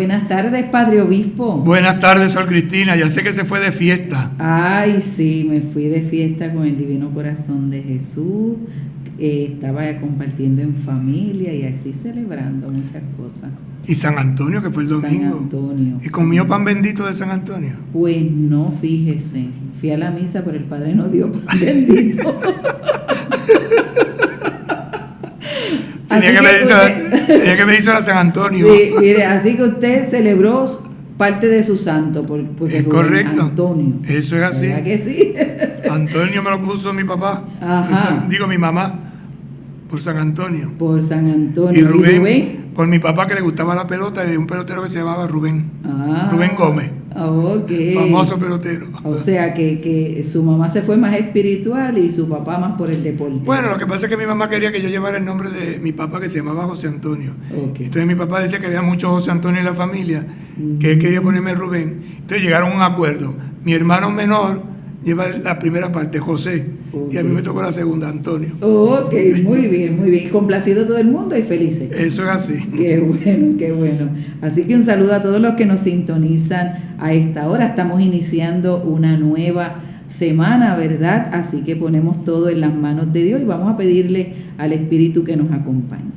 Buenas tardes, Padre Obispo. Buenas tardes, Sor Cristina. Ya sé que se fue de fiesta. Ay, sí, me fui de fiesta con el Divino Corazón de Jesús. Estaba compartiendo en familia y así celebrando muchas cosas. ¿Y San Antonio, que fue el domingo? San Antonio. ¿Y comió pan bendito de San Antonio? Pues no, fíjese. Fui a la misa, pero el Padre no dio pan bendito. Tenía que pedírselo a San Antonio. Sí, mire, así que usted celebró parte de su santo, porque es correcto. Antonio. Eso es así. ¿Verdad que sí? Antonio me lo puso mi papá. Ajá. Digo, mi mamá, por San Antonio. Por San Antonio. Y Rubén, por mi papá, que le gustaba la pelota, y un pelotero que se llamaba Rubén. Rubén Gómez. Ok. Famoso pelotero. O sea que su mamá se fue más espiritual y su papá más por el deporte. Bueno, lo que pasa es que mi mamá quería que yo llevara el nombre de mi papá, que se llamaba José Antonio. Okay. Entonces mi papá decía que había muchos José Antonio en la familia, que él quería ponerme Rubén. Entonces llegaron a un acuerdo. Mi hermano menor lleva la primera parte, José, y a mí me tocó la segunda, Antonio. Ok, muy bien, muy bien. Complacido todo el mundo y felices. Eso es así. Qué bueno, qué bueno. Así que un saludo a todos los que nos sintonizan a esta hora. Estamos iniciando una nueva semana, ¿verdad? Así que ponemos todo en las manos de Dios y vamos a pedirle al Espíritu que nos acompañe.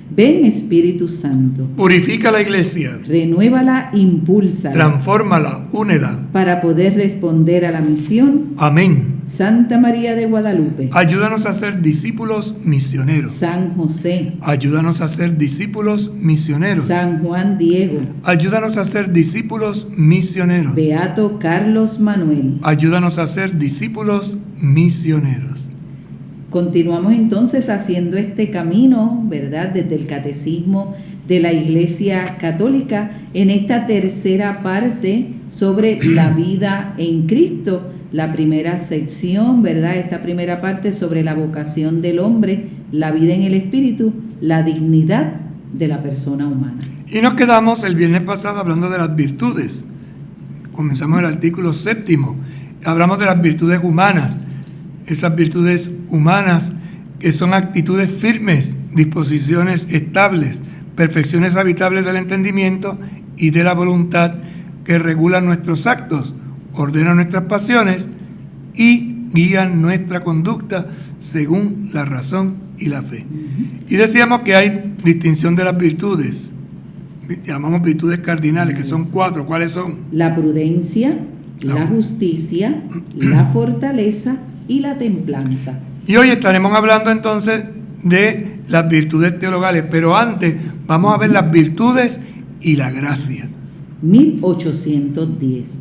Ven, Espíritu Santo. Purifica la iglesia. Renuévala, impúlsala. Transfórmala, únela. Para poder responder a la misión. Amén. Santa María de Guadalupe. Ayúdanos a ser discípulos misioneros. San José. Ayúdanos a ser discípulos misioneros. San Juan Diego. Ayúdanos a ser discípulos misioneros. Beato Carlos Manuel. Ayúdanos a ser discípulos misioneros. Continuamos entonces haciendo este camino, ¿verdad? Desde el Catecismo de la Iglesia Católica en esta tercera parte sobre la vida en Cristo. La primera sección, ¿verdad? Esta primera parte sobre la vocación del hombre, la vida en el Espíritu, la dignidad de la persona humana. Y nos quedamos el viernes pasado hablando de las virtudes. Comenzamos el artículo 7. Hablamos de las virtudes humanas. Esas virtudes humanas que son actitudes firmes, disposiciones estables, perfecciones habitables del entendimiento y de la voluntad que regulan nuestros actos, ordenan nuestras pasiones y guían nuestra conducta según la razón y la fe. Y decíamos que hay distinción de las virtudes. Llamamos virtudes cardinales, que son 4. ¿Cuáles son? La prudencia, la justicia, la fortaleza y la templanza. Y hoy estaremos hablando entonces de las virtudes teologales, pero antes vamos a ver las virtudes y la gracia. 1810.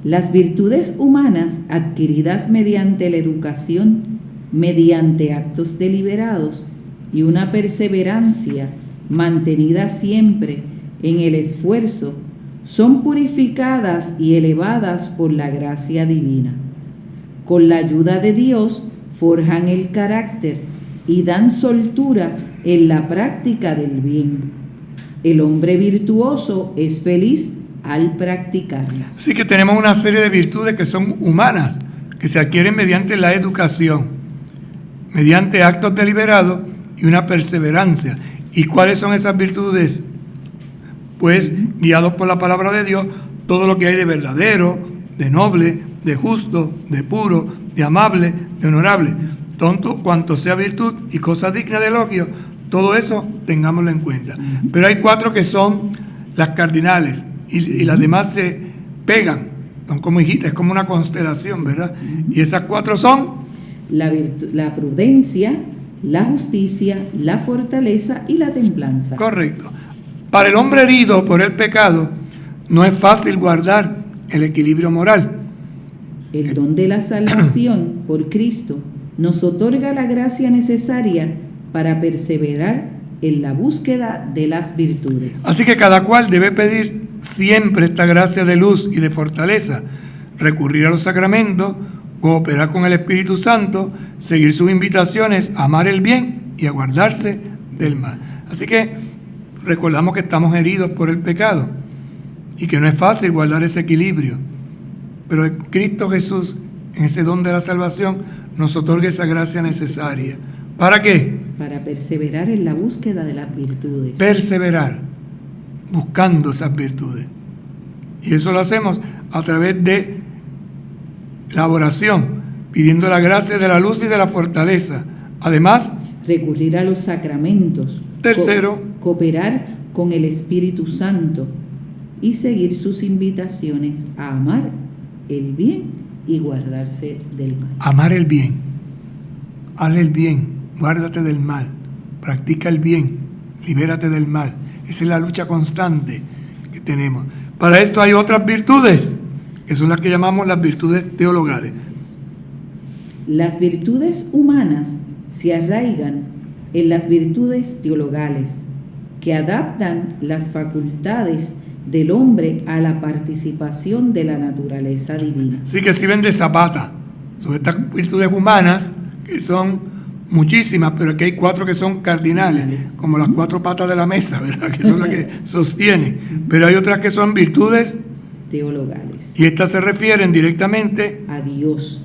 Las virtudes humanas adquiridas mediante la educación, mediante actos deliberados y una perseverancia mantenida siempre en el esfuerzo, son purificadas y elevadas por la gracia divina. Con la ayuda de Dios forjan el carácter y dan soltura en la práctica del bien. El hombre virtuoso es feliz al practicarlas. Así que tenemos una serie de virtudes que son humanas, que se adquieren mediante la educación, mediante actos deliberados y una perseverancia. ¿Y cuáles son esas virtudes? Pues, guiados por la palabra de Dios, todo lo que hay de verdadero, de noble, de justo, de puro, de amable, de honorable, tonto cuanto sea virtud y cosa digna de elogio, todo eso tengámoslo en cuenta. Pero hay 4 que son las cardinales y las demás se pegan, son como hijitas, es como una constelación, ¿verdad? Y esas 4 son la prudencia, la justicia, la fortaleza y la templanza. Correcto. Para el hombre herido por el pecado no es fácil guardar el equilibrio moral. El don de la salvación por Cristo nos otorga la gracia necesaria para perseverar en la búsqueda de las virtudes. Así que cada cual debe pedir siempre esta gracia de luz y de fortaleza, recurrir a los sacramentos, cooperar con el Espíritu Santo, seguir sus invitaciones, amar el bien y a guardarse del mal. Así que recordamos que estamos heridos por el pecado y que no es fácil guardar ese equilibrio. Pero Cristo Jesús, en ese don de la salvación, nos otorga esa gracia necesaria. ¿Para qué? Para perseverar en la búsqueda de las virtudes. Perseverar. buscando esas virtudes. Y eso lo hacemos a través de la oración, pidiendo la gracia de la luz y de la fortaleza. Además, recurrir a los sacramentos. Tercero, cooperar con el Espíritu Santo y seguir sus invitaciones a amar el bien y guardarse del mal. amar el bien. Haz el bien, guárdate del mal. Practica el bien, libérate del mal. Esa es la lucha constante que tenemos. Para esto hay otras virtudes, que son las que llamamos las virtudes teologales. Las virtudes humanas se arraigan en las virtudes teologales, que adaptan las facultades del hombre a la participación de la naturaleza divina. Así que sirven de zapata sobre estas virtudes humanas, que son muchísimas, pero aquí hay 4 que son cardinales, como las 4 patas de la mesa, ¿verdad? Que son las que sostienen. Pero hay otras que son virtudes teologales. y estas se refieren directamente A Dios.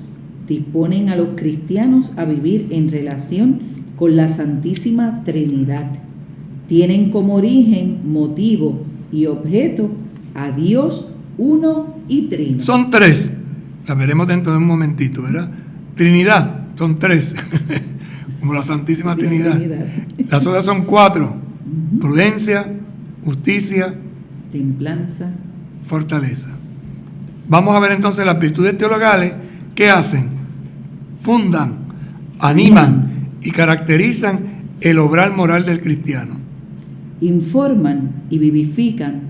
Disponen a los cristianos a vivir en relación con la Santísima Trinidad. Tienen como origen, motivo y objeto a Dios uno y trino. Son 3, las veremos dentro de un momentito, ¿verdad? Trinidad, son 3, como la Santísima Trinidad. Las otras son 4, prudencia, justicia, templanza, fortaleza. Vamos a ver entonces las virtudes teologales. ¿Qué hacen? Fundan, animan y caracterizan el obrar moral del cristiano. informan y vivifican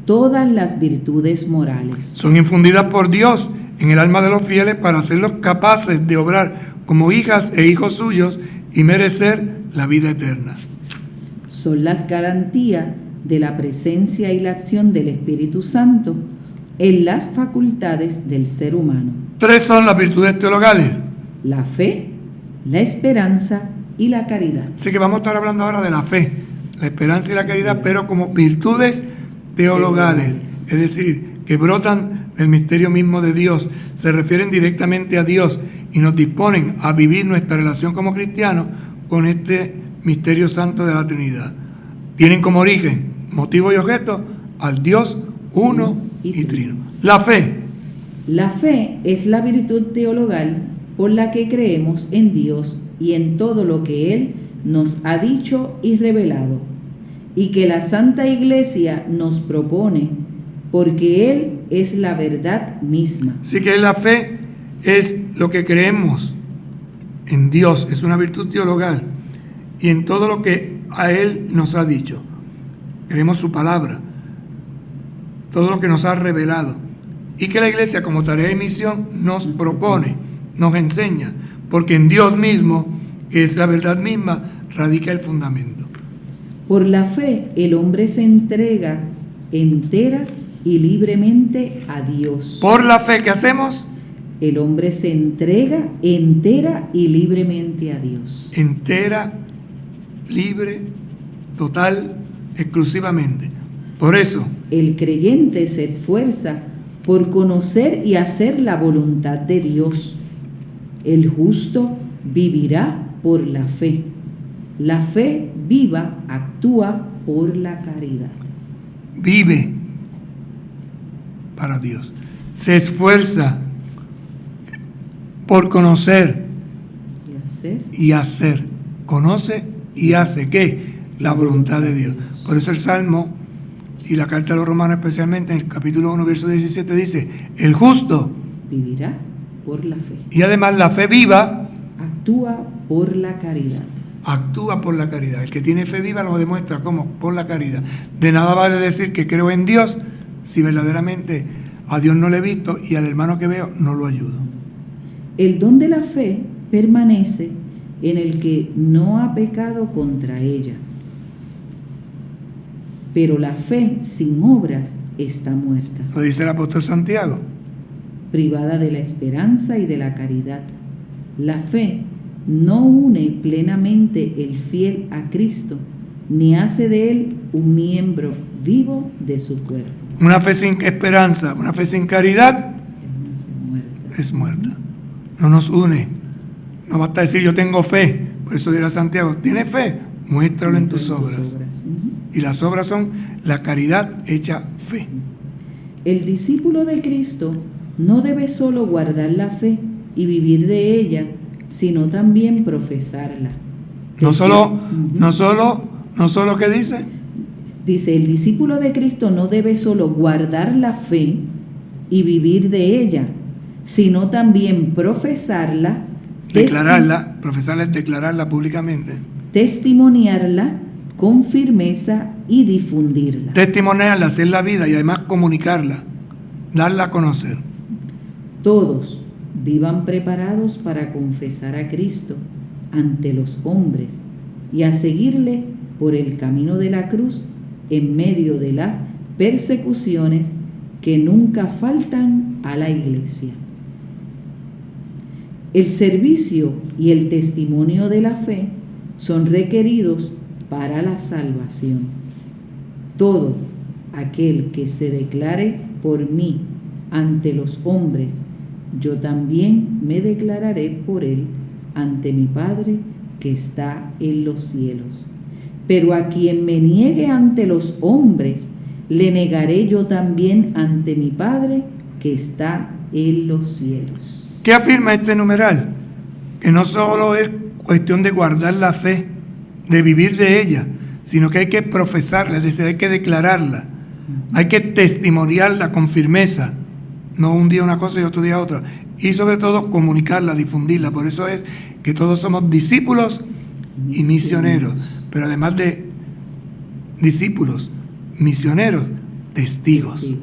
todas las virtudes morales. Son infundidas por Dios en el alma de los fieles para hacerlos capaces de obrar como hijas e hijos suyos y merecer la vida eterna. Son las garantías de la presencia y la acción del Espíritu Santo en las facultades del ser humano. 3 son las virtudes teologales. La fe, la esperanza y la caridad. Así que vamos a estar hablando ahora de la fe, la esperanza y la caridad, pero como virtudes teologales, es decir, que brotan del misterio mismo de Dios, se refieren directamente a Dios y nos disponen a vivir nuestra relación como cristianos con este misterio santo de la Trinidad. Tienen como origen, motivo y objeto al Dios uno y trino. La fe. La fe es la virtud teologal por la que creemos en Dios y en todo lo que Él nos ha dicho y revelado, y que la Santa Iglesia nos propone, porque Él es la verdad misma. Así que la fe es lo que creemos en Dios, es una virtud teologal, y en todo lo que a Él nos ha dicho. Creemos su palabra, todo lo que nos ha revelado, y que la Iglesia como tarea y misión nos propone, nos enseña, porque en Dios mismo, que es la verdad misma, radica el fundamento. Por la fe, el hombre se entrega entera y libremente a Dios. Por la fe, ¿qué hacemos? El hombre se entrega entera y libremente a Dios. Entera, libre, total, exclusivamente. Por eso, el creyente se esfuerza por conocer y hacer la voluntad de Dios. El justo vivirá por la fe. La fe viva actúa por la caridad. Vive para Dios. Se esfuerza por conocer y hacer. Conoce y hace, ¿qué? La voluntad de Dios. Por eso el Salmo y la carta a los Romanos especialmente, en el capítulo 1, verso 17, dice, el justo vivirá por la fe. Y además la fe viva actúa por la caridad. Actúa por la caridad. El que tiene fe viva lo demuestra, ¿cómo? Por la caridad. De nada vale decir que creo en Dios si verdaderamente a Dios no le he visto y al hermano que veo no lo ayudo. El don de la fe permanece en el que no ha pecado contra ella. Pero la fe sin obras está muerta. Lo dice el apóstol Santiago. Privada de la esperanza y de la caridad. La fe no une plenamente el fiel a Cristo, ni hace de él un miembro vivo de su cuerpo. Una fe sin esperanza, una fe sin caridad es muerta. No nos une. No basta decir yo tengo fe. Por eso dirá Santiago, ¿tiene fe? muéstralo en tus Muéstralo obras. Ujú. Y las obras son la caridad hecha fe. El discípulo de Cristo no debe solo guardar la fe y vivir de ella, sino también profesarla. No solo, ¿qué dice? Dice, el discípulo de Cristo no debe solo guardar la fe y vivir de ella, sino también profesarla, Profesarla es declararla públicamente. testimoniarla con firmeza y difundirla. Testimoniarla, hacer la vida y además comunicarla, darla a conocer. Todos vivan preparados para confesar a Cristo ante los hombres y a seguirle por el camino de la cruz en medio de las persecuciones que nunca faltan a la iglesia. El servicio y el testimonio de la fe son requeridos para la salvación. Todo aquel que se declare por mí ante los hombres, yo también me declararé por él ante mi Padre que está en los cielos. Pero a quien me niegue ante los hombres, le negaré yo también ante mi Padre que está en los cielos. ¿Qué afirma este numeral? Que no solo es cuestión de guardar la fe, de vivir de ella, sino que hay que profesarla, es decir, hay que declararla, hay que testimoniarla con firmeza, no un día una cosa y otro día otra, y sobre todo comunicarla, difundirla. Por eso es que todos somos discípulos y misioneros, pero además de discípulos, misioneros, testigos.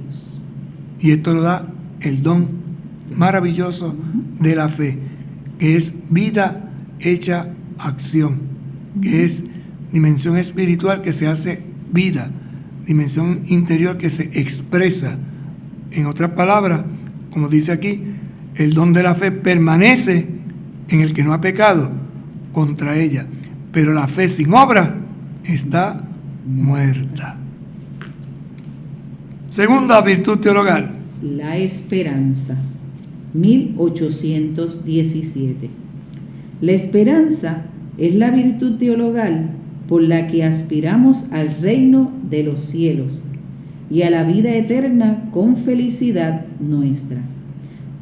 Y esto lo da el don maravilloso de la fe, que es vida hecha acción, que es dimensión espiritual que se hace vida, dimensión interior que se expresa. En otras palabras, como dice aquí, el don de la fe permanece en el que no ha pecado contra ella, pero la fe sin obra está muerta. Segunda virtud teologal. La esperanza, 1817. La esperanza es la virtud teologal por la que aspiramos al reino de los cielos y a la vida eterna con felicidad nuestra,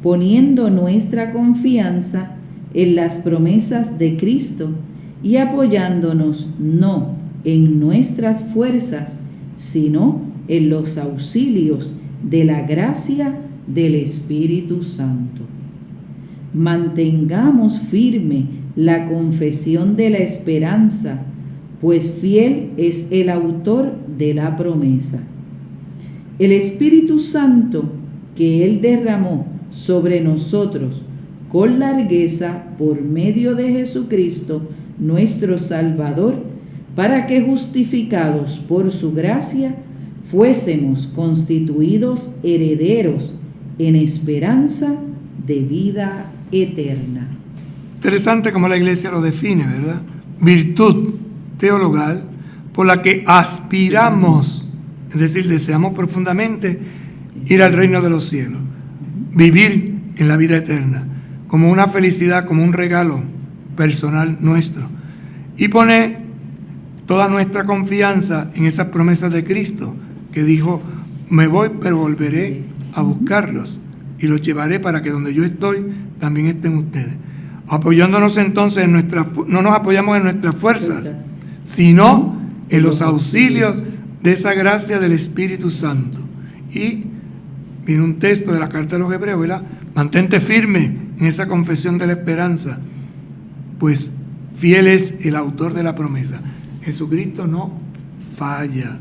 poniendo nuestra confianza en las promesas de Cristo y apoyándonos no en nuestras fuerzas, sino en los auxilios de la gracia del Espíritu Santo. Mantengamos firme la confesión de la esperanza, pues fiel es el autor de la promesa. El Espíritu Santo que Él derramó sobre nosotros con largueza por medio de Jesucristo, nuestro Salvador, para que justificados por su gracia, fuésemos constituidos herederos en esperanza de vida eterna. Interesante como la Iglesia lo define, ¿verdad? Virtud teologal por la que aspiramos, es decir, deseamos profundamente ir al reino de los cielos, vivir en la vida eterna, como una felicidad, como un regalo personal nuestro, y poner toda nuestra confianza en esas promesas de Cristo, que dijo, me voy pero volveré a buscarlos y los llevaré para que donde yo estoy también estén ustedes. Apoyándonos entonces en no nos apoyamos en nuestras fuerzas, sino en los auxilios de esa gracia del Espíritu Santo. Y viene un texto de la carta de los Hebreos, ¿verdad? Mantente firme en esa confesión de la esperanza, pues fiel es el autor de la promesa. Jesucristo no falla,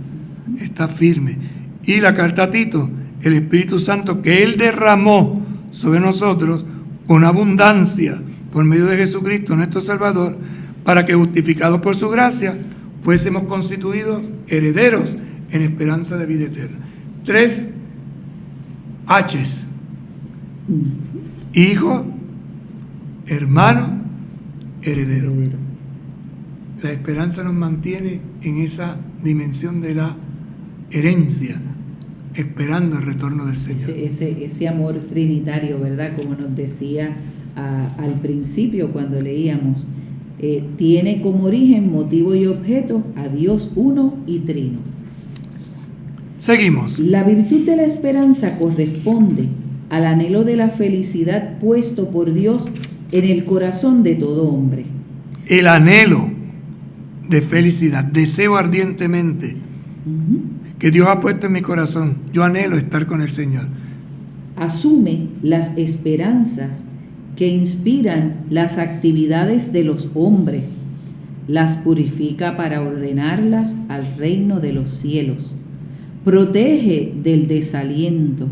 está firme. Y la carta a Tito, el Espíritu Santo que Él derramó sobre nosotros con abundancia por medio de Jesucristo, nuestro Salvador, para que justificados por su gracia, fuésemos constituidos herederos en esperanza de vida eterna. 3 H's: hijo, hermano, heredero. La esperanza nos mantiene en esa dimensión de la herencia, esperando el retorno del Señor. Ese amor trinitario, ¿verdad? Como nos decía al principio cuando leíamos, tiene como origen, motivo y objeto a Dios uno y trino. Seguimos. La virtud de la esperanza corresponde al anhelo de la felicidad puesto por Dios en el corazón de todo hombre. El anhelo de felicidad, deseo ardientemente que Dios ha puesto en mi corazón. Yo anhelo estar con el Señor. Asume las esperanzas que inspiran las actividades de los hombres, las purifica para ordenarlas al reino de los cielos, protege del desaliento,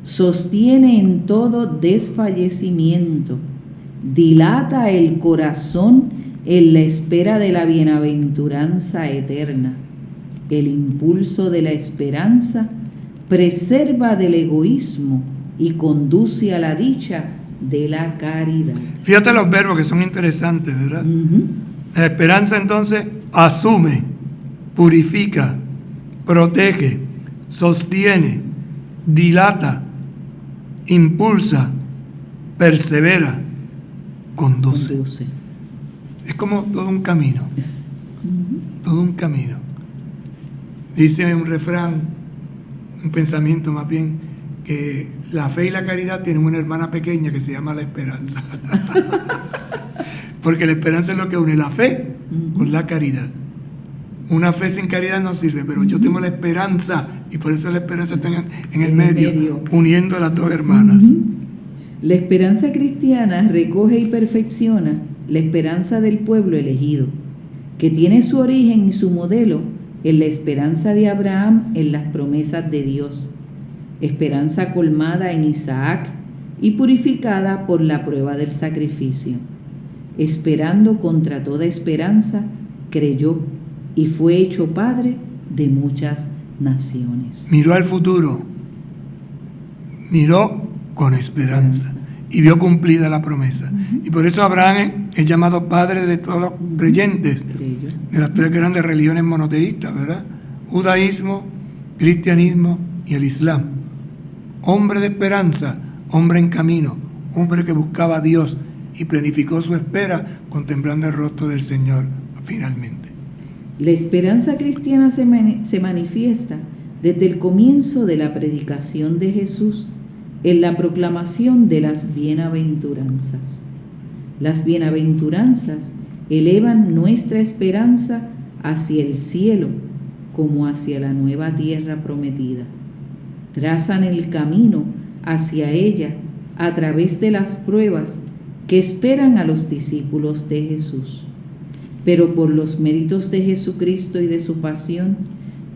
sostiene en todo desfallecimiento, dilata el corazón en la espera de la bienaventuranza eterna. El impulso de la esperanza preserva del egoísmo y conduce a la dicha de la caridad. Fíjate los verbos que son interesantes, ¿verdad? La esperanza entonces asume, purifica, protege, sostiene, dilata, impulsa, persevera, conduce. Es como todo un camino, todo un camino. Dice un refrán, un pensamiento más bien, que la fe y la caridad tienen una hermana pequeña que se llama la esperanza. Porque la esperanza es lo que une la fe con la caridad. Una fe sin caridad no sirve, pero yo tengo la esperanza y por eso la esperanza está en el medio, uniendo a las dos hermanas. La esperanza cristiana recoge y perfecciona la esperanza del pueblo elegido, que tiene su origen y su modelo en la esperanza de Abraham en las promesas de Dios, esperanza colmada en Isaac y purificada por la prueba del sacrificio. Esperando contra toda esperanza, creyó y fue hecho padre de muchas naciones. Miró al futuro, miró con esperanza y vio cumplida la promesa. Y por eso Abraham es llamado padre de todos los creyentes, de las tres grandes religiones monoteístas, ¿verdad? Judaísmo, cristianismo y el Islam. Hombre de esperanza, hombre en camino, hombre que buscaba a Dios y planificó su espera contemplando el rostro del Señor finalmente. La esperanza cristiana se manifiesta desde el comienzo de la predicación de Jesús en la proclamación de las bienaventuranzas. Las bienaventuranzas elevan nuestra esperanza hacia el cielo como hacia la nueva tierra prometida. Trazan el camino hacia ella a través de las pruebas que esperan a los discípulos de Jesús. Pero por los méritos de Jesucristo y de su pasión,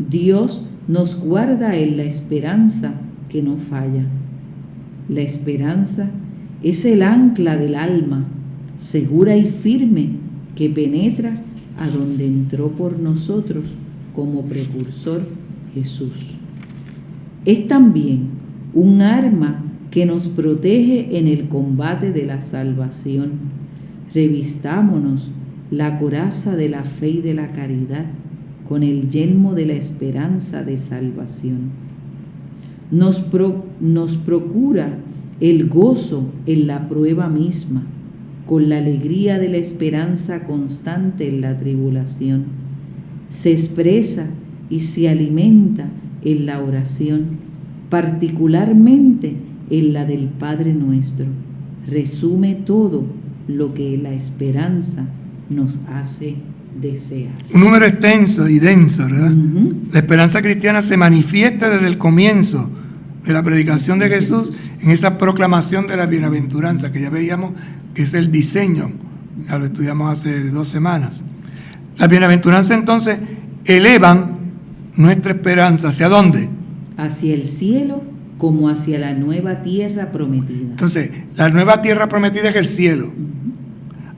Dios nos guarda en la esperanza que no falla. La esperanza es el ancla del alma, segura y firme, que penetra a donde entró por nosotros como precursor Jesús. Es también un arma que nos protege en el combate de la salvación. Revistámonos la coraza de la fe y de la caridad con el yelmo de la esperanza de salvación. Nos procura el gozo en la prueba misma, con la alegría de la esperanza constante en la tribulación. Se expresa y se alimenta en la oración, particularmente en la del Padre Nuestro. Resume todo lo que la esperanza nos hace desear. Un número extenso y denso, ¿verdad? La esperanza cristiana se manifiesta desde el comienzo de la predicación de Jesús en esa proclamación de la bienaventuranza, que ya veíamos que es el diseño, ya lo estudiamos hace 2 semanas. Las bienaventuranzas entonces elevan nuestra esperanza, ¿hacia dónde? Hacia el cielo como hacia la nueva tierra prometida. Entonces, la nueva tierra prometida es el cielo.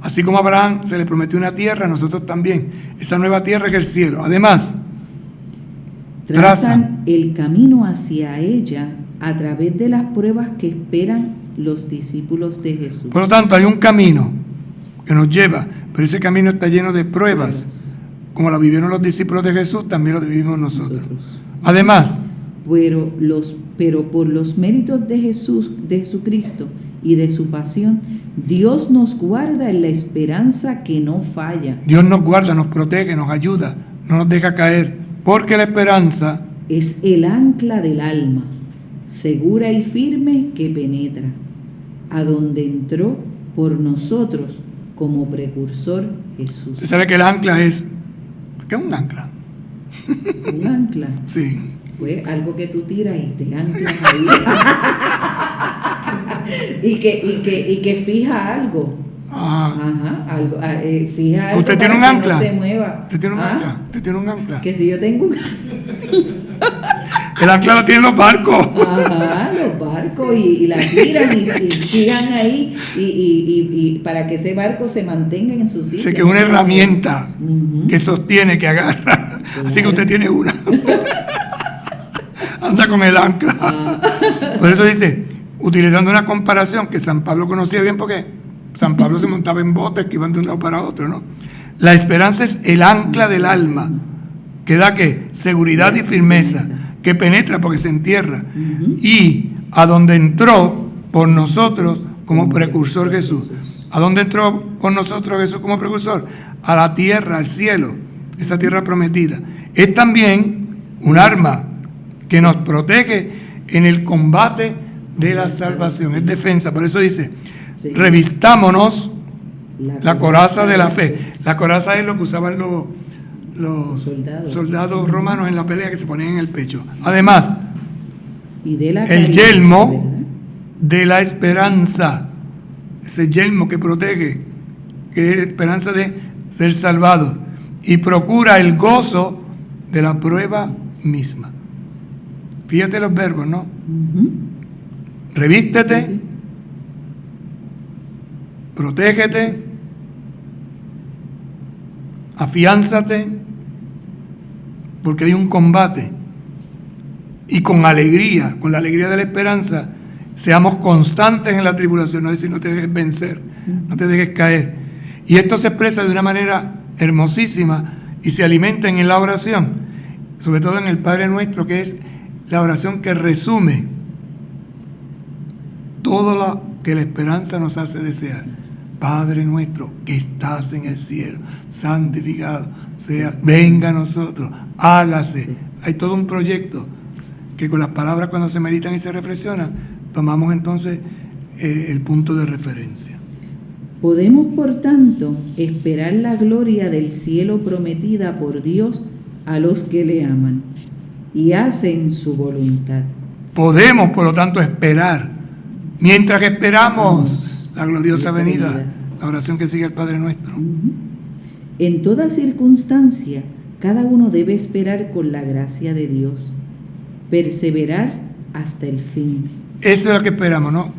Así como a Abraham se le prometió una tierra, nosotros también. Esa nueva tierra es el cielo. Además, trazan el camino hacia ella a través de las pruebas que esperan los discípulos de Jesús. Por lo tanto, hay un camino que nos lleva, pero ese camino está lleno de pruebas. Como lo vivieron los discípulos de Jesús, también lo vivimos nosotros. Además, pero por los méritos de Jesús, de Jesucristo y de su pasión, Dios nos guarda en la esperanza que no falla. Dios nos guarda, nos protege, nos ayuda, no nos deja caer, porque la esperanza Es el ancla del alma, segura y firme que penetra, a donde entró por nosotros como precursor Jesús. Usted sabe que el ancla es... ¿Qué es un ancla? Un ancla, Sí. pues algo que tú tiras y te anclas ahí. y que fija algo. Ah. Ajá, algo, fija algo ¿Usted para tiene un que ancla? no se mueva. ¿Usted tiene un Ah, ancla? ¿Usted tiene un ancla? Que si yo tengo un El ancla lo tienen los barcos. Ajá, los barcos y la tiran y fijan ahí y para que ese barco se mantenga en su sitio. Sé que es una herramienta Ujú. que sostiene, que agarra. Así que usted tiene una. Anda con el ancla. Por eso dice, utilizando una comparación que San Pablo conocía bien, porque San Pablo se montaba en botes que iban de un lado para otro, ¿no? La esperanza es el ancla del alma, que da ¿qué? Seguridad y firmeza, que penetra porque se entierra, y a donde entró por nosotros como precursor Jesús. ¿A dónde entró por nosotros Jesús como precursor? A la tierra, al cielo, esa tierra prometida. Es también un arma que nos protege en el combate de la salvación, es defensa. Por eso dice, revistámonos la coraza de la fe. La coraza es lo que usaban los soldados romanos en la pelea, que se ponían en el pecho. Además, Y de la el caridad, yelmo ¿verdad? de la esperanza, ese yelmo que protege, que es esperanza de ser salvado, y procura el gozo de la prueba misma. Fíjate los verbos, ¿no? Ujú. Revístete, protégete, afiánzate, porque hay un combate. Y con alegría, con la alegría de la esperanza, seamos constantes en la tribulación, no es decir, no te dejes vencer, no te dejes caer. Y esto se expresa de una manera hermosísima y se alimenta en la oración, sobre todo en el Padre Nuestro, que es la oración que resume todo lo que la esperanza nos hace desear. Padre nuestro que estás en el cielo, santificado sea, venga a nosotros, hágase. Hay todo un proyecto que con las palabras, cuando se meditan y se reflexionan, tomamos entonces el punto de referencia. Podemos, por tanto, esperar la gloria del cielo prometida por Dios a los que le aman y hacen su voluntad. Podemos, por lo tanto, esperar. Mientras esperamos la gloriosa venida, la oración que sigue el Padre Nuestro. En toda circunstancia, cada uno debe esperar con la gracia de Dios, perseverar hasta el fin. Eso es lo que esperamos, ¿no?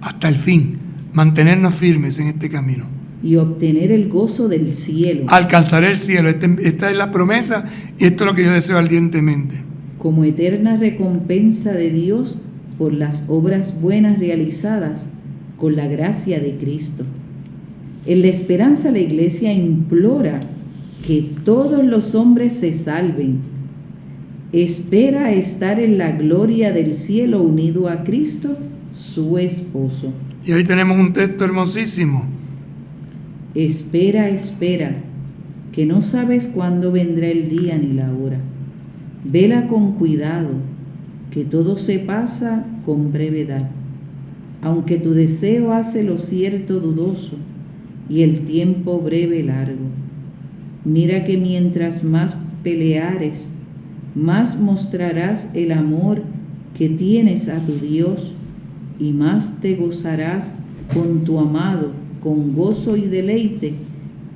Hasta el fin, mantenernos firmes en este camino. Y obtener el gozo del cielo, Alcanzar el cielo, esta es la promesa y esto es lo que yo deseo ardientemente. como eterna recompensa de Dios por las obras buenas realizadas con la gracia de Cristo. En la esperanza la Iglesia implora que todos los hombres se salven. Espera estar en la gloria del cielo unido a Cristo, su esposo. Y ahí tenemos un texto hermosísimo. Espera, espera, que no sabes cuándo vendrá el día ni la hora. Vela con cuidado, que todo se pasa con brevedad. Aunque tu deseo hace lo cierto dudoso, y el tiempo breve largo. Mira que mientras más peleares, más mostrarás el amor que tienes a tu Dios, y más te gozarás con tu amado, con gozo y deleite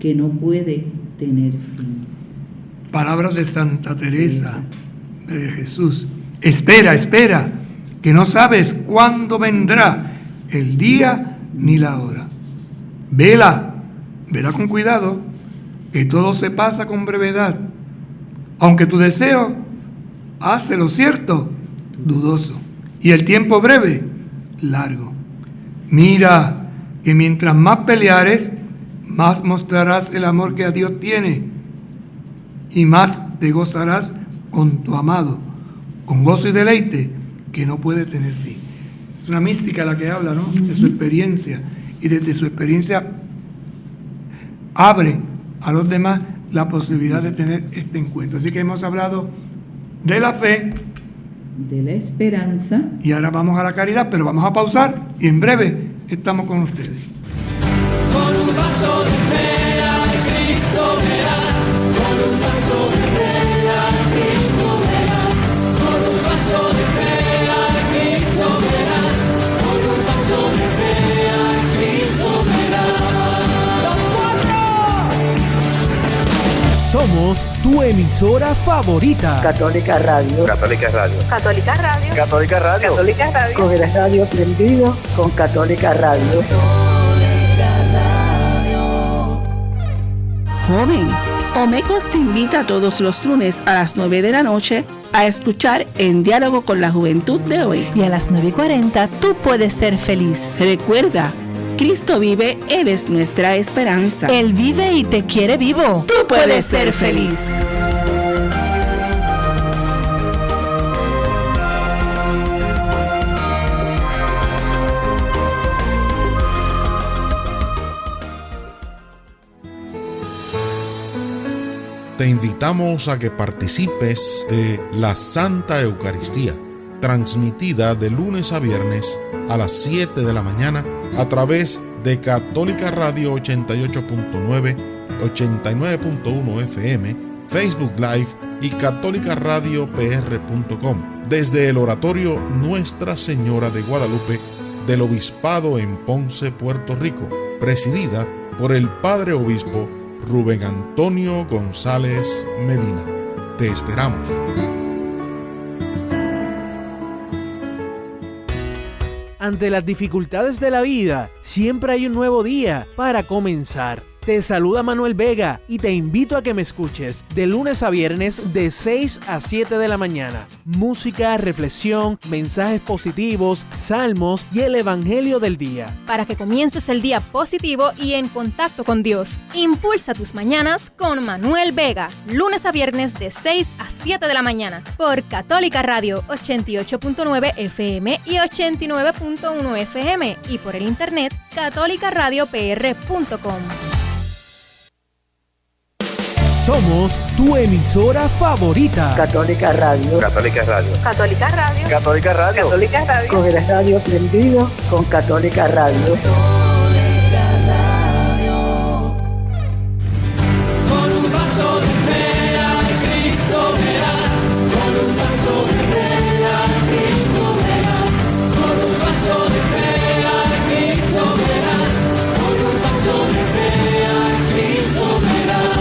que no puede tener fin. Palabras de Santa Teresa de Jesús. Espera, espera, que no sabes cuándo vendrá el día ni la hora. Vela, vela con cuidado, que todo se pasa con brevedad. Aunque tu deseo hace lo cierto, dudoso, y el tiempo breve, largo. Mira que mientras más peleares, más mostrarás el amor que a Dios tiene, y más te gozarás con tu amado, con gozo y deleite que no puede tener fin. Es una mística la que habla, ¿no? De su experiencia. Y desde su experiencia abre a los demás la posibilidad de tener este encuentro. Así que hemos hablado de la fe, de la esperanza, y ahora vamos a la caridad, pero vamos a pausar y en breve estamos con ustedes. Con un paso de fe a Cristo verás, con un paso de fe a Cristo verás, con un paso de fe a Cristo verás, con un paso de fe a Cristo verás. Somos tu emisora favorita. Católica Radio. Católica Radio. Católica Radio. Católica Radio. Católica Radio. Con el radio prendido con Católica Radio. Joven, Omecos te invita todos los lunes a las 9 de la noche a escuchar En Diálogo con la Juventud de hoy. Y a las 9:40 tú puedes ser feliz. Recuerda, Cristo vive, Él es nuestra esperanza. Él vive y te quiere vivo. Tú puedes ser feliz. Te invitamos a que participes de la Santa Eucaristía, transmitida de lunes a viernes a las 7 de la mañana a través de Católica Radio 88.9, 89.1 FM, Facebook Live y católicaradiopr.com, desde el oratorio Nuestra Señora de Guadalupe del Obispado en Ponce, Puerto Rico, presidida por el Padre Obispo Rubén Antonio González Medina. Te esperamos. Ante las dificultades de la vida, siempre hay un nuevo día para comenzar. Te saluda Manuel Vega y te invito a que me escuches de lunes a viernes de 6 a 7 de la mañana. Música, reflexión, mensajes positivos, salmos y el Evangelio del día. Para que comiences el día positivo y en contacto con Dios. Impulsa tus mañanas con Manuel Vega. Lunes a viernes de 6 a 7 de la mañana. Por Católica Radio 88.9 FM y 89.1 FM. Y por el internet católicaradiopr.com. Somos tu emisora favorita. Católica Radio. Católica Radio. Católica Radio. Católica Radio. Católica Radio. Con el radio prendido con Católica Radio. Con un paso de fe a Cristo verás, con un paso de fe a Cristo verás, con un paso de fe a Cristo verás, con un paso de fe a Cristo verás.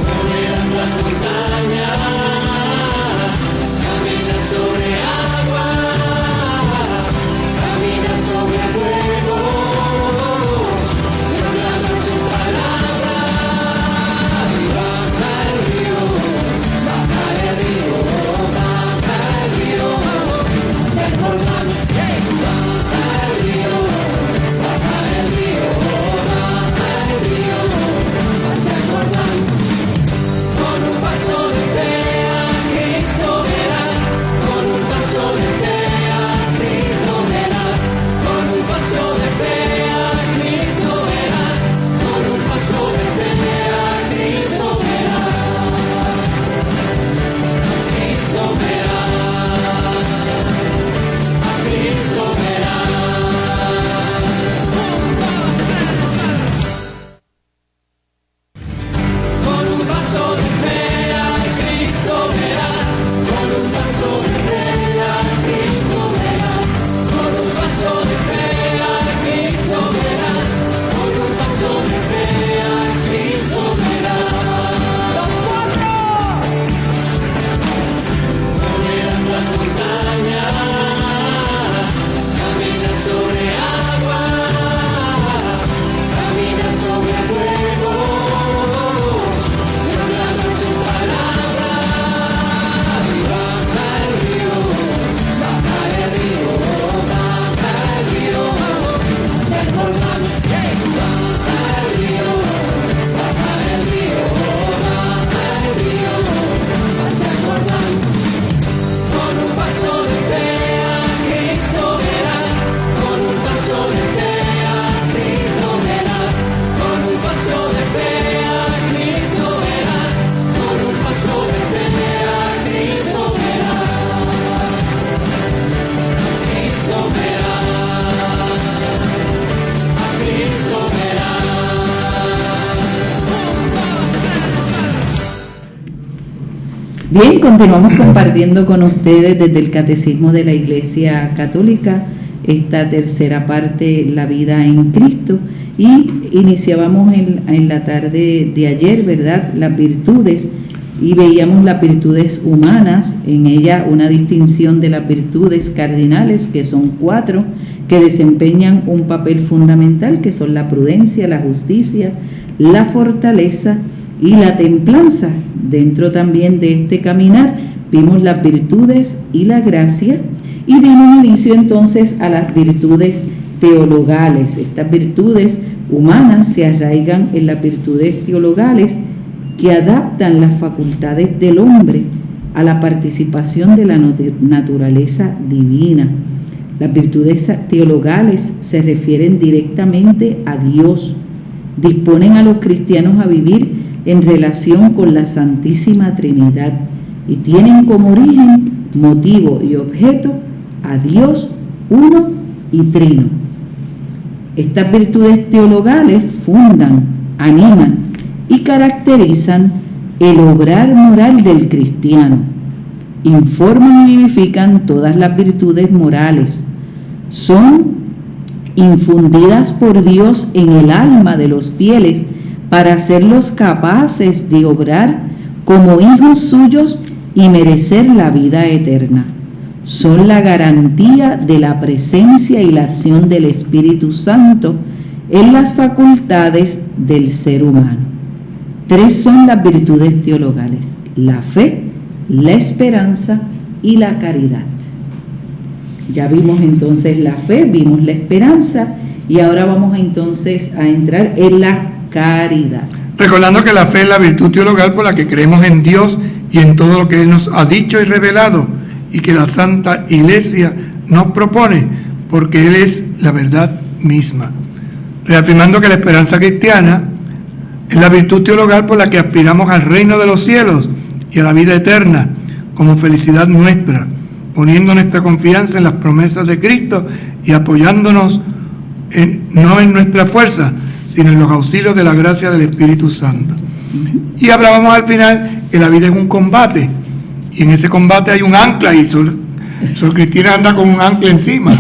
Moverás las montañas, caminas sobre agua. Bien, continuamos compartiendo con ustedes desde el Catecismo de la Iglesia Católica esta tercera parte, la vida en Cristo, y iniciábamos en la tarde de ayer, ¿verdad?, las virtudes, y veíamos las virtudes humanas, en ella una distinción de las virtudes cardinales, que son 4, que desempeñan un papel fundamental, que son la prudencia, la justicia, la fortaleza y la templanza. Dentro también de este caminar vimos las virtudes y la gracia, y dimos inicio entonces a las virtudes teologales. Estas virtudes humanas se arraigan en las virtudes teologales, que adaptan las facultades del hombre a la participación de la naturaleza divina. Las virtudes teologales se refieren directamente a Dios, disponen a los cristianos a vivir en relación con la Santísima Trinidad y tienen como origen, motivo y objeto a Dios uno y trino. Estas virtudes teologales fundan, animan y caracterizan el obrar moral del cristiano. Informan y vivifican todas las virtudes morales. Son infundidas por Dios en el alma de los fieles para hacerlos capaces de obrar como hijos suyos y merecer la vida eterna. Son la garantía de la presencia y la acción del Espíritu Santo en las facultades del ser humano. 3 son las virtudes teologales: la fe, la esperanza y la caridad. Ya vimos entonces la fe, vimos la esperanza, y ahora vamos entonces a entrar en la caridad. Recordando que la fe es la virtud teologal por la que creemos en Dios y en todo lo que Él nos ha dicho y revelado, y que la Santa Iglesia nos propone, porque Él es la verdad misma. Reafirmando que la esperanza cristiana es la virtud teologal por la que aspiramos al reino de los cielos y a la vida eterna como felicidad nuestra, poniendo nuestra confianza en las promesas de Cristo y apoyándonos no en nuestra fuerza, sino en los auxilios de la gracia del Espíritu Santo. Y hablábamos al final que la vida es un combate, y en ese combate hay un ancla, y Sor Cristina anda con un ancla encima.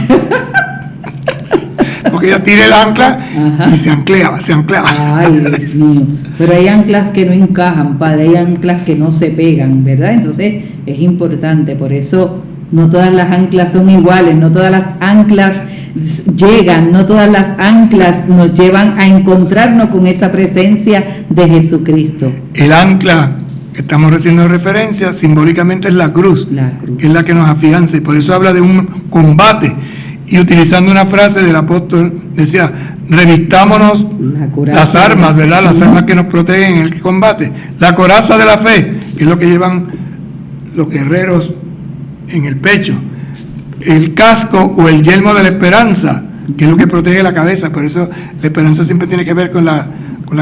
Porque ella tira el ancla. Ajá. Y se ancla. Ay, Dios mío. Pero hay anclas que no encajan, padre, hay anclas que no se pegan, ¿verdad? Entonces es importante, por eso no todas las anclas son iguales, no todas las anclas llegan, no todas las anclas nos llevan a encontrarnos con esa presencia de Jesucristo. El ancla que estamos haciendo referencia simbólicamente es la cruz, que es la que nos afianza, y por eso habla de un combate. Y utilizando una frase del apóstol, decía: revistámonos las armas, ¿verdad? Las armas que nos protegen en el combate. La coraza de la fe, que es lo que llevan los guerreros en el pecho. El casco o el yelmo de la esperanza, que es lo que protege la cabeza. Por eso la esperanza siempre tiene que ver con la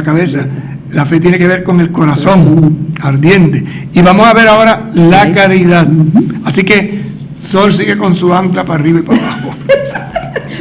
cabeza. La fe tiene que ver con el corazón ardiente. Y vamos a ver ahora la caridad. Así que Sol sigue con su ancla para arriba y para abajo.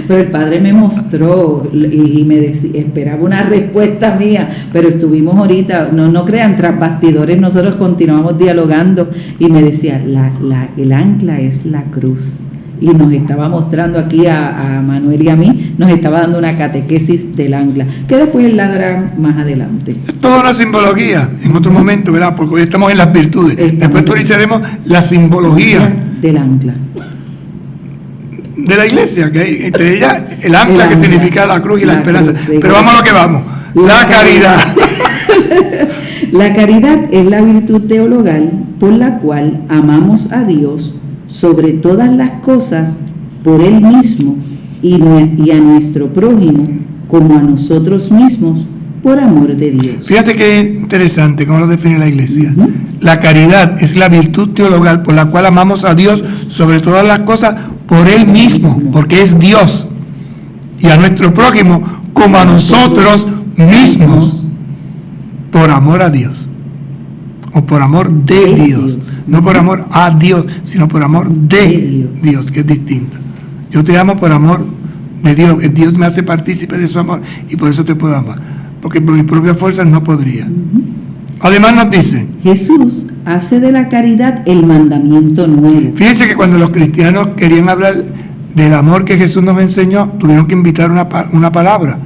Pero el padre me mostró y me esperaba una respuesta mía, pero estuvimos ahorita, no crean, tras bastidores nosotros continuamos dialogando, y me decía, el ancla es la cruz. Y nos estaba mostrando aquí a Manuel y a mí, nos estaba dando una catequesis del ancla, que después él la dará más adelante. Es toda una simbología, en otro momento, ¿verdad? Porque hoy estamos en las virtudes. Después utilizaremos la simbología del ancla de la iglesia, que hay entre ellas el ancla, que significa la cruz y la esperanza. Cruz, pero vamos a lo que vamos, la caridad. La caridad es la virtud teologal por la cual amamos a Dios sobre todas las cosas, por Él mismo y a nuestro prójimo como a nosotros mismos, por amor de Dios. Fíjate qué interesante cómo lo define la iglesia. La caridad es la virtud teologal por la cual amamos a Dios sobre todas las cosas, por Él mismo, porque es Dios, y a nuestro prójimo como a nosotros mismos, por amor a Dios, o por amor de Dios. No por amor a Dios, sino por amor de Dios, que es distinto. Yo te amo por amor de Dios, que Dios me hace partícipe de su amor, y por eso te puedo amar, porque por mis propias fuerzas no podría. Además nos dice: Jesús, hace de la caridad el mandamiento nuevo. Fíjense que cuando los cristianos querían hablar del amor que Jesús nos enseñó, tuvieron que invitar una palabra,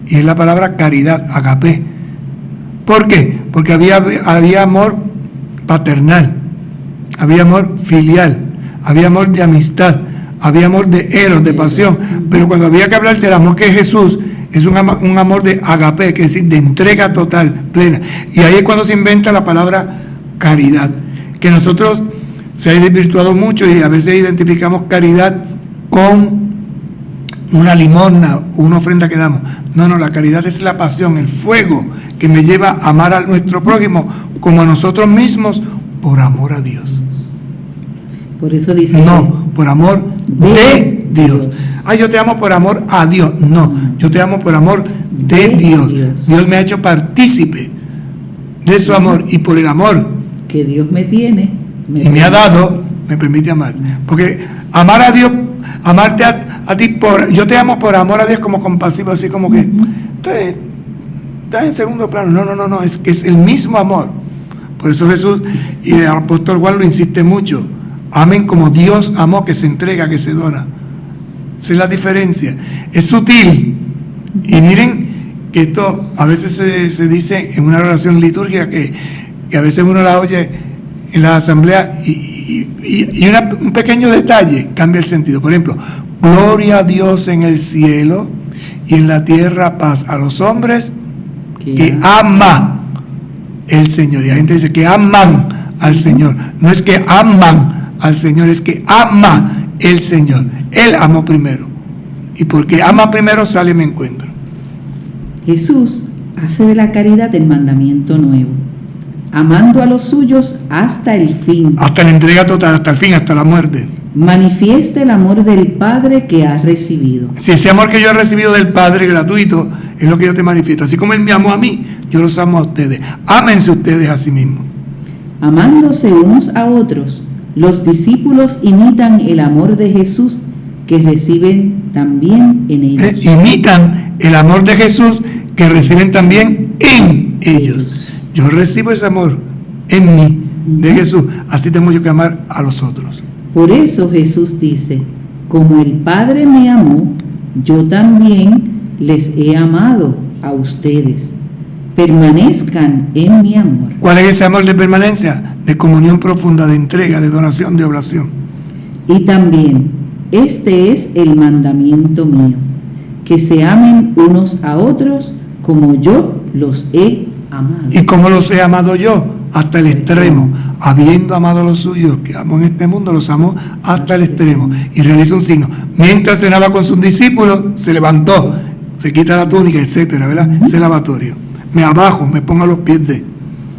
y es la palabra caridad, agape. ¿Por qué? Porque había amor paternal, había amor filial, había amor de amistad, había amor de eros, de pasión, pero cuando había que hablar del amor que es Jesús, es un amor de agape, que es decir, de entrega total, plena. Y ahí es cuando se inventa la palabra caridad, que nosotros se ha desvirtuado mucho y a veces identificamos caridad con una limosna, una ofrenda que damos. No, la caridad es la pasión, el fuego que me lleva a amar a nuestro prójimo como a nosotros mismos por amor a Dios. Por eso dice... No, por amor de Dios. Ay, yo te amo por amor a Dios. No, yo te amo por amor de Dios. Dios me ha hecho partícipe de su amor, y por el amor que Dios me tiene y me ha dado, me permite amar. Porque amar a Dios, amarte a ti, yo te amo por amor a Dios como compasivo, así como que está en segundo plano. No, es que es el mismo amor. Por eso Jesús y el apóstol Juan lo insiste mucho. Amen como Dios amó, que se entrega, que se dona. Esa es la diferencia. Es sutil. Y miren que esto a veces se dice en una oración litúrgica que a veces uno la oye en la asamblea y un pequeño detalle cambia el sentido. Por ejemplo, gloria a Dios en el cielo y en la tierra paz a los hombres que ama el Señor. Y la gente dice que aman al Señor. No es que aman al Señor, es que ama el Señor. Él amó primero. Y porque ama primero sale mi encuentro. Jesús hace de la caridad el mandamiento nuevo, amando a los suyos hasta el fin. Hasta la entrega total, hasta el fin, hasta la muerte. Manifiesta el amor del Padre que has recibido. Si ese amor que yo he recibido del Padre gratuito es lo que yo te manifiesto. Así como Él me amó a mí, yo los amo a ustedes. Ámense ustedes a sí mismos. Amándose unos a otros, los discípulos imitan el amor de Jesús que reciben también en ellos. Imitan el amor de Jesús que reciben también en ellos. Yo recibo ese amor en mí, de Jesús. Así tengo yo que amar a los otros. Por eso Jesús dice, como el Padre me amó, yo también les he amado a ustedes. Permanezcan en mi amor. ¿Cuál es ese amor de permanencia? De comunión profunda, de entrega, de donación, de oblación. Y también, este es el mandamiento mío, que se amen unos a otros como yo los he amado. ¿Y cómo los he amado yo? Hasta el extremo. Habiendo amado a los suyos que amo en este mundo, los amó hasta el extremo. Y realiza un signo. Mientras cenaba con sus discípulos, se levantó, se quita la túnica, etcétera, ¿verdad? Ese lavatorio. Me abajo, me pongo a los pies de.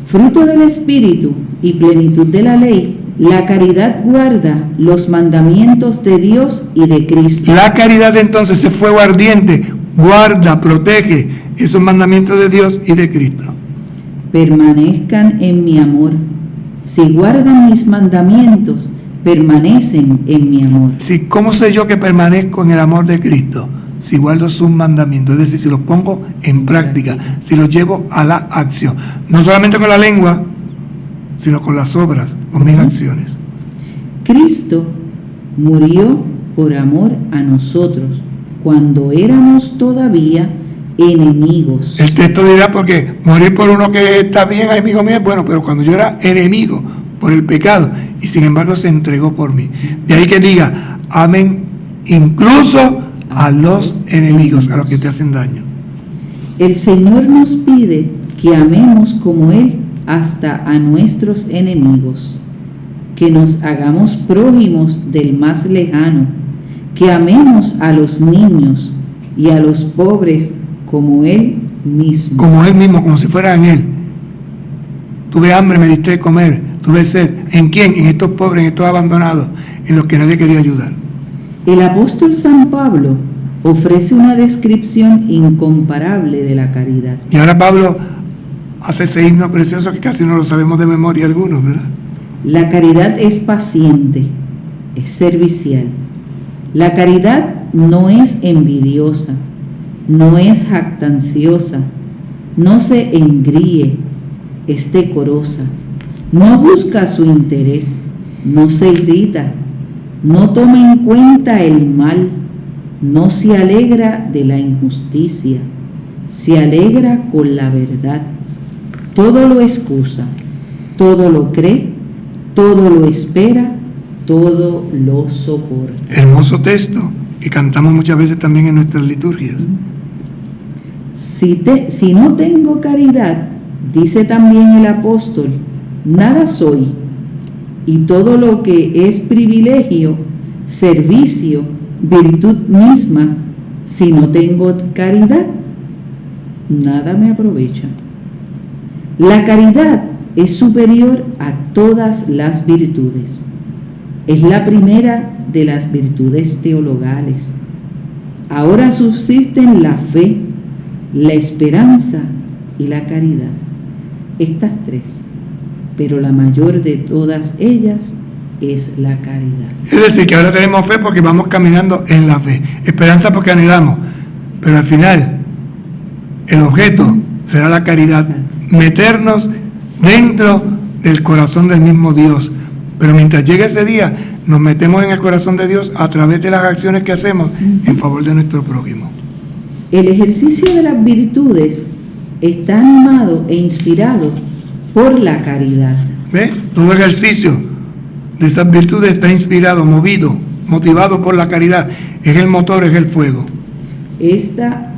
Fruto del Espíritu y plenitud de la ley, la caridad guarda los mandamientos de Dios y de Cristo. La caridad entonces, ese fuego ardiente, guarda, protege esos mandamientos de Dios y de Cristo. Permanezcan en mi amor. Si guardan mis mandamientos, permanecen en mi amor. Sí, ¿cómo sé yo que permanezco en el amor de Cristo? Si guardo sus mandamientos, es decir, si los pongo en práctica, si los llevo a la acción. No solamente con la lengua, sino con las obras, con mis acciones. Cristo murió por amor a nosotros cuando éramos todavía enemigos. El texto dirá, porque morir por uno que está bien, amigo mío, es bueno, pero cuando yo era enemigo por el pecado, y sin embargo se entregó por mí. De ahí que diga, amen incluso a los enemigos, a los que te hacen daño. El Señor nos pide que amemos como Él hasta a nuestros enemigos, que nos hagamos prójimos del más lejano, que amemos a los niños y a los pobres como Él mismo. Como Él mismo, como si fueran Él. Tuve hambre, me diste de comer. Tuve sed. ¿En quién? En estos pobres, en estos abandonados, en los que nadie quería ayudar. El apóstol San Pablo ofrece una descripción incomparable de la caridad. Y ahora Pablo hace ese himno precioso que casi no lo sabemos de memoria algunos, ¿verdad? La caridad es paciente, es servicial. La caridad no es envidiosa, no es jactanciosa, no se engríe, es decorosa, No busca su interés, no se irrita, no toma en cuenta el mal, no se alegra de la injusticia, se alegra con la verdad. Todo lo excusa, todo lo cree, todo lo espera, todo lo soporta. Hermoso texto que cantamos muchas veces también en nuestras liturgias. Si no tengo caridad, dice también el apóstol, nada soy. Y todo lo que es privilegio, servicio, virtud misma, si no tengo caridad, nada me aprovecha. La caridad es superior a todas las virtudes. Es la primera de las virtudes teologales. Ahora subsisten la fe, la esperanza y la caridad. Estas tres. Pero la mayor de todas ellas es la caridad. Es decir, que ahora tenemos fe porque vamos caminando en la fe. Esperanza porque anhelamos. Pero al final, el objeto será la caridad. Meternos dentro del corazón del mismo Dios. Pero mientras llegue ese día, nos metemos en el corazón de Dios a través de las acciones que hacemos en favor de nuestro prójimo. El ejercicio de las virtudes está animado e inspirado por la caridad. ¿Ve? Todo ejercicio de esas virtudes está inspirado, movido, motivado por la caridad. Es el motor, es el fuego. Esta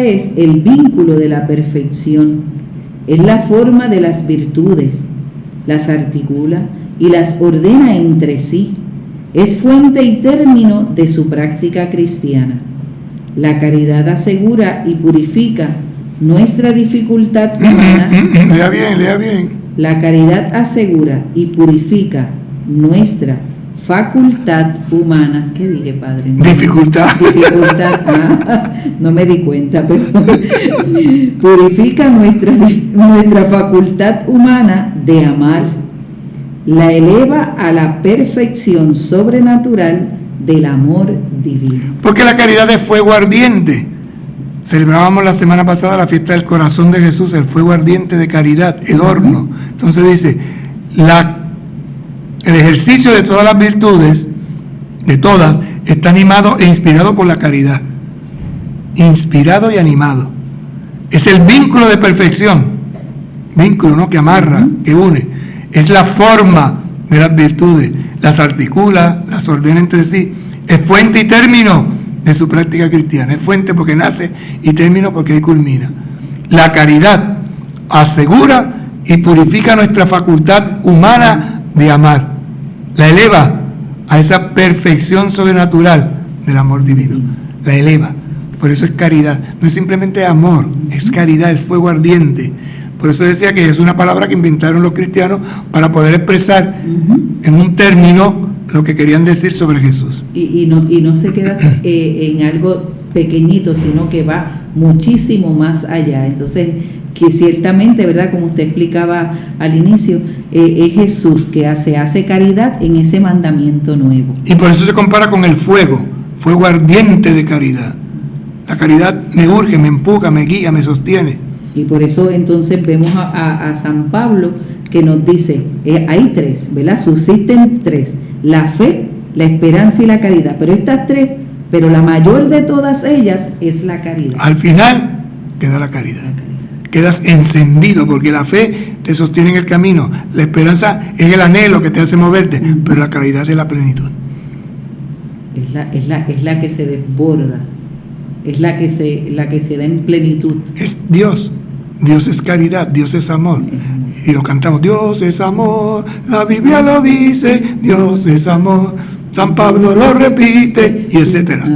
es el vínculo de la perfección. Es la forma de las virtudes. Las articula y las ordena entre sí. Es fuente y término de su práctica cristiana. La caridad asegura y purifica nuestra dificultad humana. Lea bien. La caridad asegura y purifica nuestra facultad humana. ¿Qué dije, padre? Dificultad. No me di cuenta, pero purifica nuestra facultad humana de amar. La eleva a la perfección sobrenatural del amor divino. Porque la caridad es fuego ardiente. Celebrábamos la semana pasada la fiesta del corazón de Jesús, el fuego ardiente de caridad, el horno. Entonces dice, el ejercicio de todas las virtudes, de todas, está animado e inspirado por la caridad. Inspirado y animado. Es el vínculo de perfección. Vínculo, ¿no? Que amarra, que une. Es la forma de las virtudes. Las articula, las ordena entre sí. Es fuente y término de su práctica cristiana. Es fuente porque nace y término porque ahí culmina. La caridad asegura y purifica nuestra facultad humana de amar. La eleva a esa perfección sobrenatural del amor divino. La eleva. Por eso es caridad. No es simplemente amor, es caridad, es fuego ardiente. Por eso decía que es una palabra que inventaron los cristianos para poder expresar en un término lo que querían decir sobre Jesús. Y no se queda en algo pequeñito, sino que va muchísimo más allá. Entonces, que ciertamente, ¿verdad? Como usted explicaba al inicio, es Jesús que hace caridad en ese mandamiento nuevo. Y por eso se compara con el fuego ardiente de caridad. La caridad me urge, me empuja, me guía, me sostiene. Y por eso entonces vemos a San Pablo que nos dice, hay tres, ¿verdad? Subsisten tres, la fe, la esperanza y la caridad. Pero estas tres, pero la mayor de todas ellas es la caridad. Al final queda la caridad. Quedas encendido porque la fe te sostiene en el camino. La esperanza es el anhelo que te hace moverte, pero la caridad es la plenitud. Es la que se desborda. Es la que se da en plenitud. Es Dios. Dios es caridad, Dios es amor. Y lo cantamos, Dios es amor, la Biblia lo dice, Dios es amor, San Pablo lo repite, y etcétera.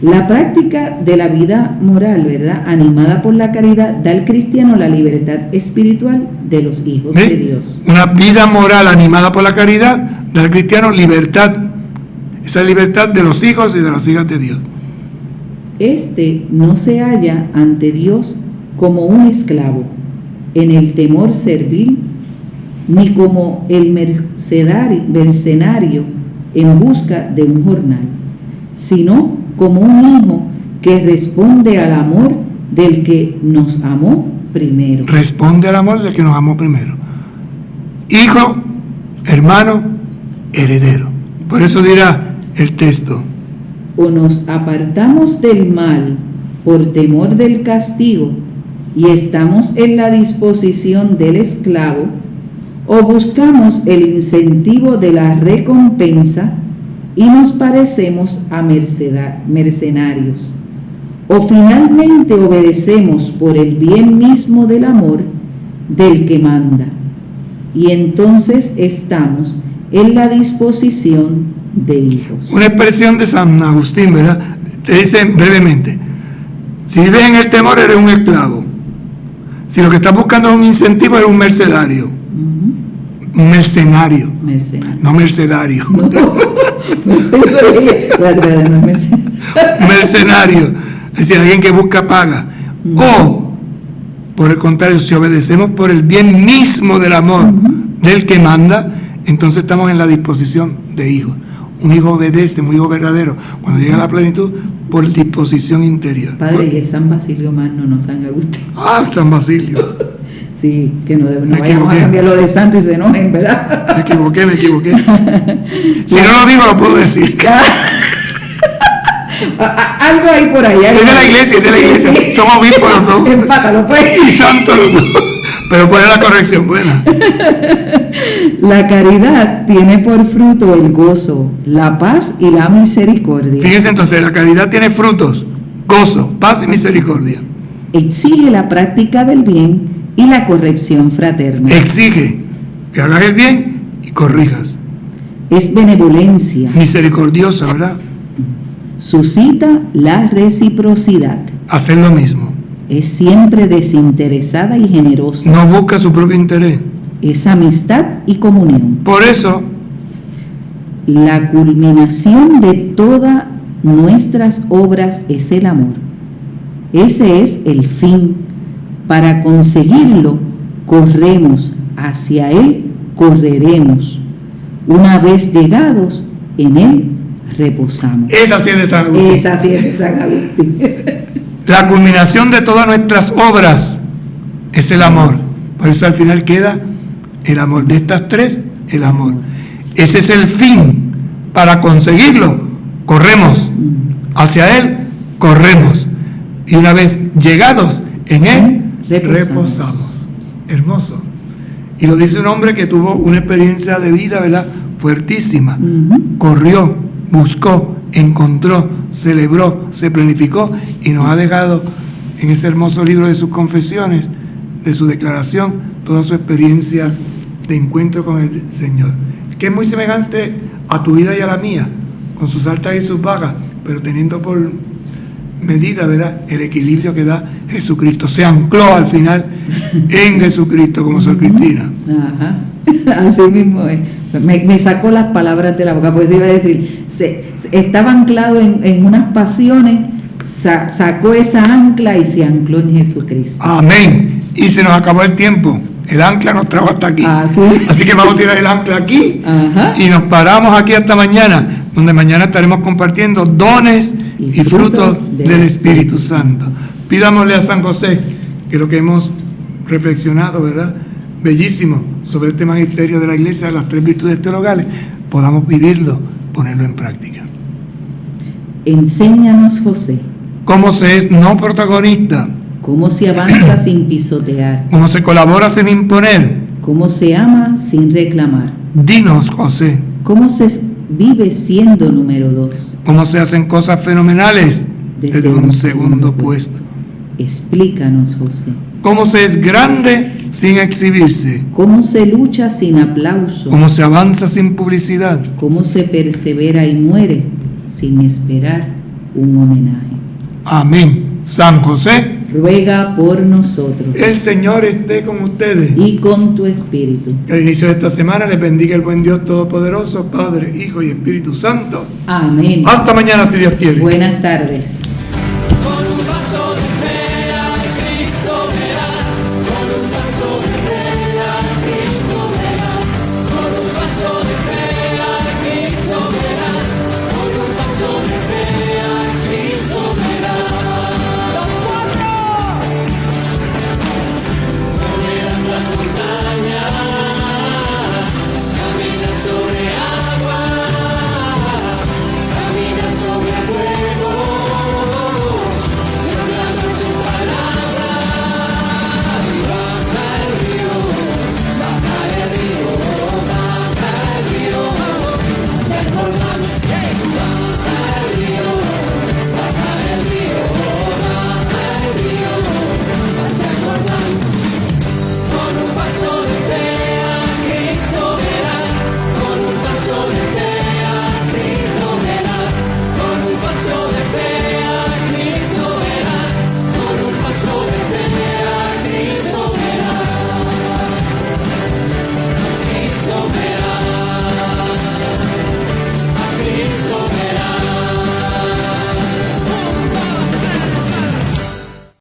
La práctica de la vida moral, ¿verdad?, animada por la caridad, da al cristiano la libertad espiritual de los hijos de Dios. Una vida moral animada por la caridad da al cristiano libertad, esa libertad de los hijos y de las hijas de Dios. Este no se halla ante Dios como un esclavo, en el temor servil, ni como el mercenario en busca de un jornal, sino como un hijo que responde al amor del que nos amó primero. Responde al amor del que nos amó primero. Hijo, hermano, heredero. Por eso dirá el texto: O nos apartamos del mal por temor del castigo y estamos en la disposición del esclavo, o buscamos el incentivo de la recompensa y nos parecemos a mercenarios, o finalmente obedecemos por el bien mismo del amor del que manda, y entonces estamos en la disposición de hijos. una expresión de San Agustín, ¿verdad? Te dice brevemente: si vives en el temor, eres un esclavo. Si lo que estás buscando es un incentivo, eres un mercenario. Un mercenario. No mercenario. Mercenario. Es decir, alguien que busca paga. O, por el contrario, si obedecemos por el bien mismo del amor del que manda, entonces estamos en la disposición de hijos. Un hijo obedece, un hijo verdadero, cuando llega a la plenitud, por disposición interior. Padre, y es San Basilio Magno, no San Agustín. Ah, San Basilio. Sí, que no vayamos a cambiar lo de santo y se enojen, ¿verdad? Me equivoqué. Si no lo digo, lo puedo decir. Algo hay por ahí. Es de la iglesia. Sí. Somos obispos los dos. Empátalo, pues. Y santos los dos. Pero ¿cuál es la corrección? Buena. La caridad tiene por fruto el gozo, la paz y la misericordia. Fíjense entonces, la caridad tiene frutos: gozo, paz y misericordia. Exige la práctica del bien y la corrección fraterna. Exige que hagas el bien y corrijas. Es benevolencia. Misericordiosa, ¿verdad? Suscita la reciprocidad. Hacer lo mismo. Es siempre desinteresada y generosa. No busca su propio interés. Es amistad y comunión. Por eso, la culminación de todas nuestras obras es el amor. Ese es el fin. Para conseguirlo, corremos, hacia él correremos. Una vez llegados, en él reposamos. Esa sí es de San Agustín. La culminación de todas nuestras obras es el amor. Por eso al final queda el amor. De estas tres, el amor. Ese es el fin. Para conseguirlo, corremos. Hacia él, corremos. Y una vez llegados en él, reposamos. Hermoso. Y lo dice un hombre que tuvo una experiencia de vida, ¿verdad?, fuertísima. Corrió, buscó, encontró, celebró, se planificó y nos ha dejado en ese hermoso libro de sus confesiones, de su declaración, toda su experiencia de encuentro con el Señor, que es muy semejante a tu vida y a la mía, con sus altas y sus bajas, pero teniendo por medida, ¿verdad?, el equilibrio que da Jesucristo. Se ancló al final en Jesucristo, como Sor Cristina. Ajá, así mismo es. Me sacó las palabras de la boca, porque se iba a decir, estaba anclado en unas pasiones, sacó esa ancla y se ancló en Jesucristo. Amén. Y se nos acabó el tiempo. El ancla nos trajo hasta aquí. ¿Sí? Así que vamos a tirar el ancla aquí. Ajá. Y nos paramos aquí hasta mañana, donde mañana estaremos compartiendo dones y frutos del Espíritu Santo. Pidámosle a San José que lo que hemos reflexionado, ¿verdad?, bellísimo, sobre este magisterio de la Iglesia, de las tres virtudes teologales, podamos vivirlo, ponerlo en práctica. Enséñanos, José, cómo se es no protagonista, cómo se avanza sin pisotear, cómo se colabora sin imponer, cómo se ama sin reclamar. Dinos, José, cómo se vive siendo número 2, cómo se hacen cosas fenomenales desde un segundo puesto. Explícanos, José, cómo se es grande sin exhibirse, cómo se lucha sin aplauso, cómo se avanza sin publicidad, cómo se persevera y muere sin esperar un homenaje. Amén. San José, ruega por nosotros. El Señor esté con ustedes y con tu espíritu. Que al inicio de esta semana les bendiga el buen Dios Todopoderoso, Padre, Hijo y Espíritu Santo. Amén. Hasta mañana, si Dios quiere. Buenas tardes.